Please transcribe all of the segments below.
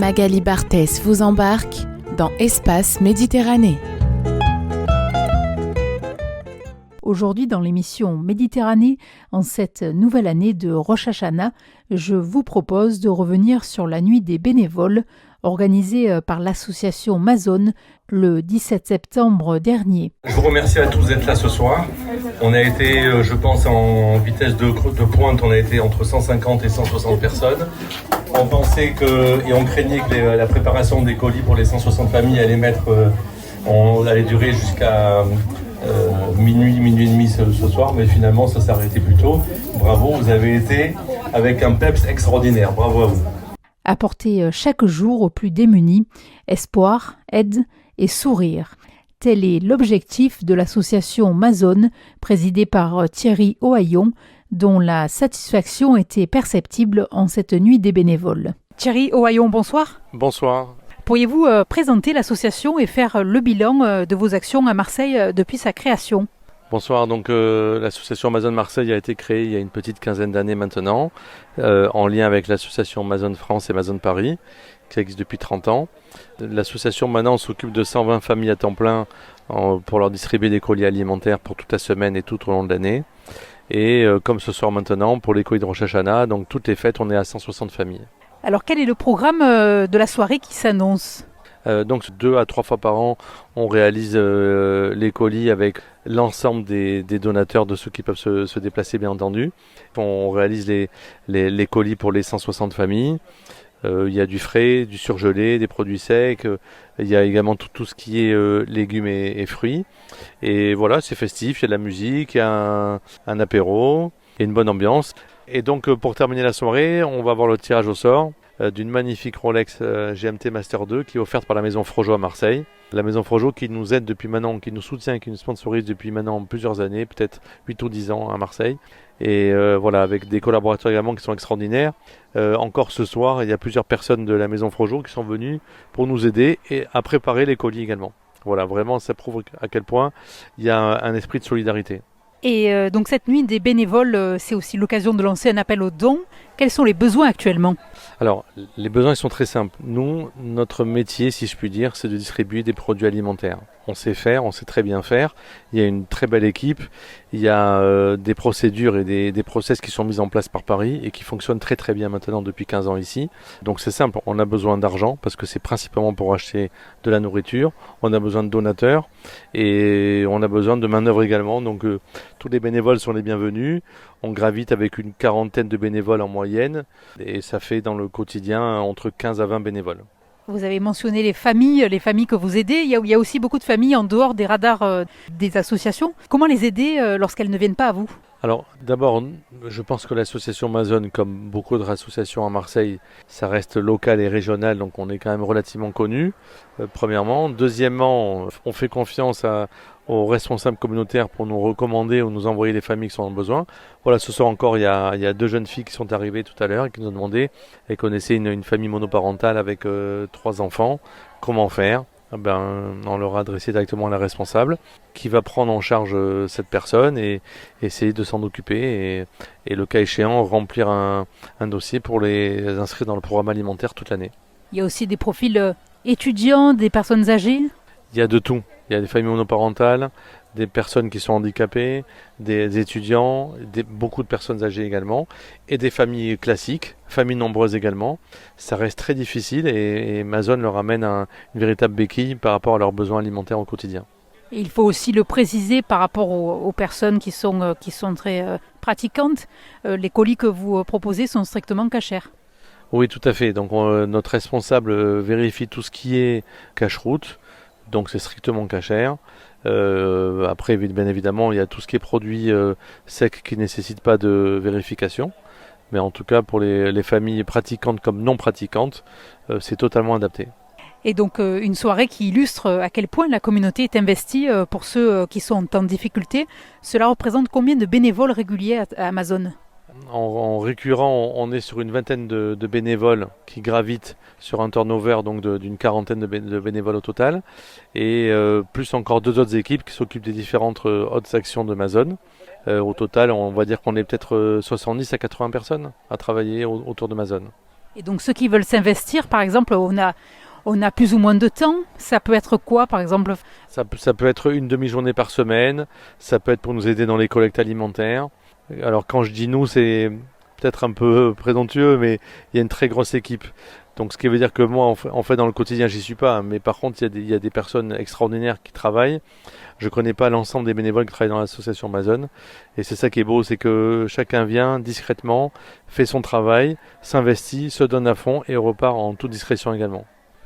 Magali Barthès vous embarque dans Espace Méditerranée. Aujourd'hui, dans l'émission Méditerranée, en cette nouvelle année de Rosh Hashanah, je vous propose de revenir sur la nuit des bénévoles organisée par l'association Mazone le 17 septembre dernier. Je vous remercie à tous d'être là ce soir. On a été, je pense, en vitesse de pointe, on a été entre 150 et 160 personnes. On pensait et on craignait que la préparation des colis pour les 160 familles allait durer jusqu'à minuit et demi ce soir, mais finalement ça s'est arrêté plus tôt. Bravo, vous avez été avec un peps extraordinaire, bravo à vous. Apporter chaque jour aux plus démunis espoir, aide et sourire. Tel est l'objectif de l'association Mazone, présidée par Thierry Ohaillon, dont la satisfaction était perceptible en cette nuit des bénévoles. Thierry Ohaillon, bonsoir. Bonsoir. Pourriez-vous présenter l'association et faire le bilan de vos actions à Marseille depuis sa création ? Bonsoir, donc l'association Mazone Marseille a été créée il y a une petite quinzaine d'années maintenant, en lien avec l'association Mazone France et Mazone Paris, qui existe depuis 30 ans. L'association maintenant s'occupe de 120 familles à temps plein pour leur distribuer des colis alimentaires pour toute la semaine et tout au long de l'année. Et comme ce soir maintenant, pour les colis de Rosh Hashanah, donc toutes les fêtes, on est à 160 familles. Alors quel est le programme de la soirée qui s'annonce ? Donc 2 à 3 fois par an, on réalise les colis avec l'ensemble des donateurs, de ceux qui peuvent se déplacer bien entendu. On réalise les colis pour les 160 familles. Il y a du frais, du surgelé, des produits secs. Il y a également tout ce qui est légumes et fruits. Et voilà, c'est festif, il y a de la musique, il y a un apéro et une bonne ambiance. Et donc pour terminer la soirée, on va avoir le tirage au sort d'une magnifique Rolex GMT Master 2 qui est offerte par la Maison Frogeau à Marseille. La Maison Frogeau qui nous aide depuis maintenant, qui nous soutient, qui nous sponsorise depuis maintenant plusieurs années, peut-être 8 ou 10 ans à Marseille. Et voilà, avec des collaborateurs également qui sont extraordinaires. Encore ce soir, il y a plusieurs personnes de la Maison Frogeau qui sont venues pour nous aider et à préparer les colis également. Voilà, vraiment, ça prouve à quel point il y a un esprit de solidarité. Et donc cette nuit des bénévoles, c'est aussi l'occasion de lancer un appel aux dons. Quels sont les besoins actuellement ? Alors, les besoins ils sont très simples. Nous, notre métier, si je puis dire, c'est de distribuer des produits alimentaires. On sait faire, on sait très bien faire. Il y a une très belle équipe. Il y a des procédures et des process qui sont mis en place par Paris et qui fonctionnent très très bien maintenant depuis 15 ans ici. Donc c'est simple, on a besoin d'argent parce que c'est principalement pour acheter de la nourriture. On a besoin de donateurs et on a besoin de main-d'œuvre également. Donc tous les bénévoles sont les bienvenus. On gravite avec une quarantaine de bénévoles en moyenne et ça fait dans le quotidien entre 15 à 20 bénévoles. Vous avez mentionné les familles que vous aidez. Il y a aussi beaucoup de familles en dehors des radars des associations. Comment les aider lorsqu'elles ne viennent pas à vous ? Alors d'abord, je pense que l'association Mazone, comme beaucoup d'autres associations à Marseille, ça reste local et régional, donc on est quand même relativement connu, premièrement. Deuxièmement, on fait confiance aux responsables communautaires pour nous recommander ou nous envoyer les familles qui sont en besoin. Voilà, ce soir encore, il y a 2 jeunes filles qui sont arrivées tout à l'heure et qui nous ont demandé, elles connaissaient une famille monoparentale avec 3 enfants, comment faire ? On leur a adressé directement à la responsable qui va prendre en charge cette personne et essayer de s'en occuper et le cas échéant remplir un dossier pour les inscrire dans le programme alimentaire toute l'année. Il y a aussi des profils étudiants, des personnes âgées ? Il y a de tout. Il y a des familles monoparentales, des personnes qui sont handicapées, des étudiants, beaucoup de personnes âgées également, et des familles classiques, familles nombreuses également. Ça reste très difficile et Mazone leur amène une véritable béquille par rapport à leurs besoins alimentaires au quotidien. Et il faut aussi le préciser par rapport aux personnes qui sont très pratiquantes. Les colis que vous proposez sont strictement cachers. Oui, tout à fait. Donc notre responsable vérifie tout ce qui est cache-route. Donc c'est strictement cachère. Après, bien évidemment, il y a tout ce qui est produit sec qui ne nécessite pas de vérification. Mais en tout cas, pour les familles pratiquantes comme non pratiquantes, c'est totalement adapté. Et donc une soirée qui illustre à quel point la communauté est investie pour ceux qui sont en difficulté. Cela représente combien de bénévoles réguliers à Mazone ? En récurrent, on est sur une vingtaine de bénévoles qui gravitent sur un turnover donc d'une quarantaine de bénévoles au total. Et plus encore 2 autres équipes qui s'occupent des différentes autres actions de Mazone. Au total, on va dire qu'on est peut-être 70 à 80 personnes à travailler autour de Mazone. Et donc ceux qui veulent s'investir, par exemple, on a plus ou moins de temps. Ça peut être quoi, par exemple? Ça peut être une demi-journée par semaine, ça peut être pour nous aider dans les collectes alimentaires. Alors quand je dis nous, c'est peut-être un peu présomptueux, mais il y a une très grosse équipe. Donc ce qui veut dire que moi, en fait, dans le quotidien, j'y suis pas. Mais par contre, il y a des personnes extraordinaires qui travaillent. Je ne connais pas l'ensemble des bénévoles qui travaillent dans l'association Amazon. Et c'est ça qui est beau, c'est que chacun vient discrètement, fait son travail, s'investit, se donne à fond et repart en toute discrétion également.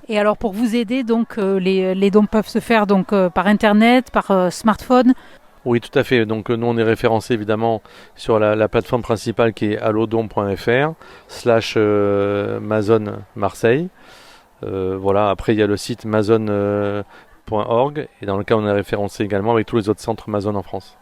Et alors pour vous aider, donc les dons peuvent se faire donc par internet, par smartphone. Oui, tout à fait. Donc nous, on est référencé évidemment sur la plateforme principale qui est allodon.fr/Mazon Marseille. Voilà. Après, il y a le site mazon.org et dans lequel on est référencé également avec tous les autres centres Amazon en France.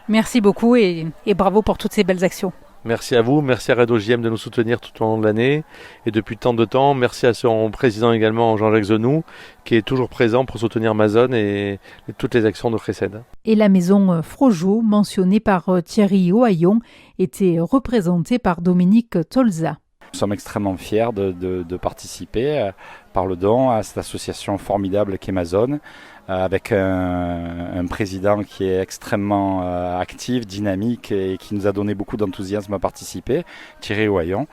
Merci beaucoup et bravo pour toutes ces belles actions. Merci à vous, merci à Radio JM de nous soutenir tout au long de l'année et depuis tant de temps. Merci à son président également, Jean-Jacques Zenou, qui est toujours présent pour soutenir Amazon et toutes les actions de Crécède. Et la maison Frojo, mentionnée par Thierry Ohaillon, était représentée par Dominique Tolza. Nous sommes extrêmement fiers de participer par le don à cette association formidable qu'est Amazon, avec un président qui est extrêmement actif, dynamique et qui nous a donné beaucoup d'enthousiasme à participer, Thierry Ohaillon.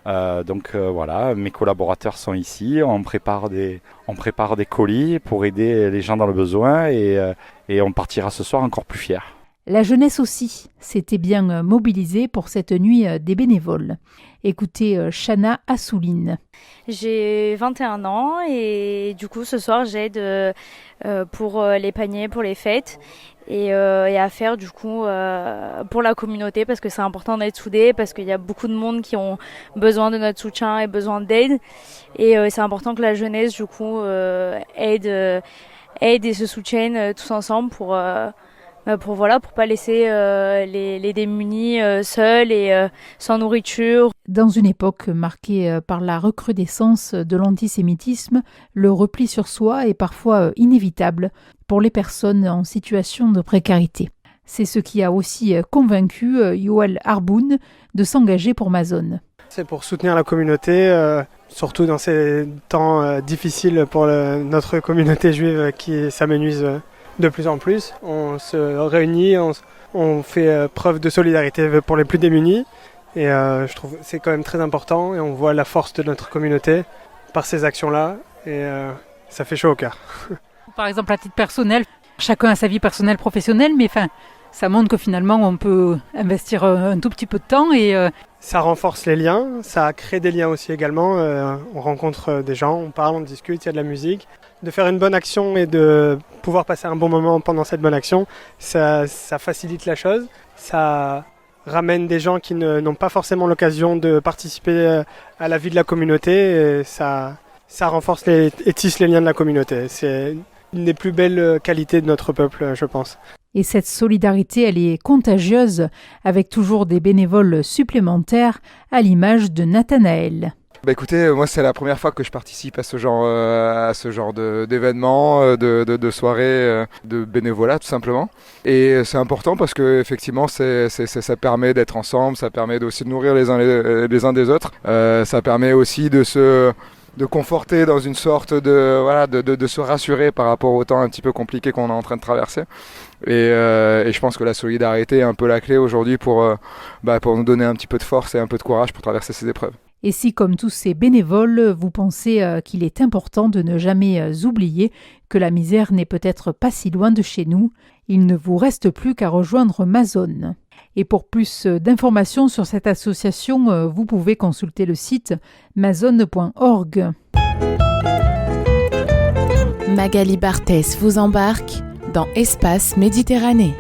Voilà, mes collaborateurs sont ici, on prépare des colis pour aider les gens dans le besoin et on partira ce soir encore plus fiers. La jeunesse aussi s'était bien mobilisée pour cette nuit des bénévoles. Écoutez Chana Assouline. J'ai 21 ans et du coup ce soir j'aide pour les paniers, pour les fêtes et à faire du coup pour la communauté parce que c'est important d'être soudés, parce qu'il y a beaucoup de monde qui ont besoin de notre soutien et besoin d'aide et c'est important que la jeunesse du coup aide et se soutienne tous ensemble pour pas laisser les démunis seuls et sans nourriture. Dans une époque marquée par la recrudescence de l'antisémitisme, le repli sur soi est parfois inévitable pour les personnes en situation de précarité. C'est ce qui a aussi convaincu Yoel Harboun de s'engager pour Amazon. C'est pour soutenir la communauté, surtout dans ces temps difficiles pour notre communauté juive qui s'amenuise de plus en plus. On se réunit, on fait preuve de solidarité pour les plus démunis et je trouve que c'est quand même très important et on voit la force de notre communauté par ces actions-là et ça fait chaud au cœur. Par exemple, à titre personnel, chacun a sa vie personnelle, professionnelle, mais ça montre que finalement on peut investir un tout petit peu de temps et ça renforce les liens, ça crée des liens aussi également. On rencontre des gens, on parle, on discute, il y a de la musique. De faire une bonne action et de pouvoir passer un bon moment pendant cette bonne action, ça facilite la chose. Ça ramène des gens qui n'ont pas forcément l'occasion de participer à la vie de la communauté. Et ça renforce et tisse les liens de la communauté. C'est une des plus belles qualités de notre peuple, je pense. Et cette solidarité, elle est contagieuse, avec toujours des bénévoles supplémentaires, à l'image de Nathanaël. Écoutez, moi c'est la première fois que je participe à ce genre d'événements, de soirées, de bénévolat tout simplement. Et c'est important parce que effectivement ça permet d'être ensemble, ça permet aussi de nourrir les uns des autres. Ça permet aussi de conforter dans une sorte de se rassurer par rapport au temps un petit peu compliqué qu'on est en train de traverser. Et je pense que la solidarité est un peu la clé aujourd'hui pour nous donner un petit peu de force et un peu de courage pour traverser ces épreuves. Et si, comme tous ces bénévoles, vous pensez qu'il est important de ne jamais oublier que la misère n'est peut-être pas si loin de chez nous, il ne vous reste plus qu'à rejoindre Amazon. Et pour plus d'informations sur cette association, vous pouvez consulter le site mazon.org. Magali Barthès vous embarque dans Espace Méditerranée.